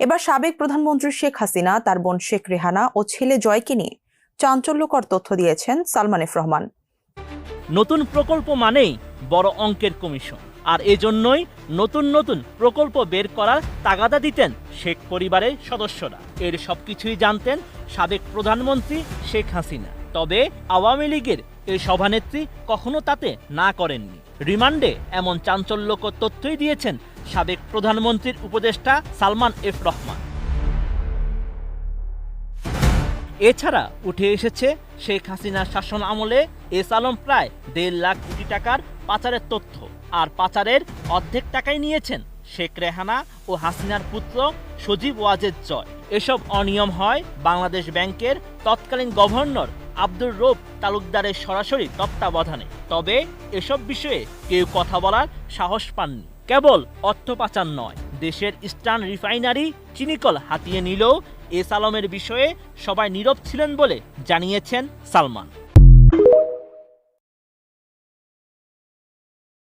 এবার সাবেক প্রধানমন্ত্রী শেখ হাসিনা, তার বোন শেখ রেহানা ও ছেলে জয়কে নিয়ে চাঞ্চল্যকর তথ্য দিয়েছেন সালমান এফ রহমান। নতুন প্রকল্প মানেই বড় অঙ্কের কমিশন, আর এজন্যই নতুন নতুন প্রকল্প বের করার তাগাদা দিতেন শেখ পরিবারের সদস্যরা। এর সবকিছুই জানতেন সাবেক প্রধানমন্ত্রী শেখ হাসিনা। তবে আওয়ামী লীগের এই সভানেত্রী কখনো তাতে না করেননি। রিমান্ডে এমন চাঞ্চল্যকর তথ্যই দিয়েছেন সাবেক প্রধানমন্ত্রীর উপদেষ্টা সালমান এফ রহমান। এছাড়া উঠে এসেছে শেখ হাসিনার শাসন আমলে এস আলম প্রায় 1.5 লাখ কোটি টাকার পাচারের তথ্য, আর পাচারের অর্ধেক টাকাই নিয়েছেন শেখ রেহানা ও হাসিনার পুত্র সজীব ওয়াজেদ জয়। এসব অনিয়ম হয় বাংলাদেশ ব্যাংকের তৎকালীন গভর্নর আব্দুর রউফ তালুকদারের সরাসরি তত্ত্বাবধানে। তবে এসব বিষয়ে কেউ কথা বলার সাহস পাননি। কেবল অর্থ পাচার নয়, দেশের ইস্টার্ন রিফাইনারি চিনিকল হাতিয়ে নিলেও এস আলমের বিষয়ে সবাই নীরব ছিলেন বলে জানিয়েছেন সালমান।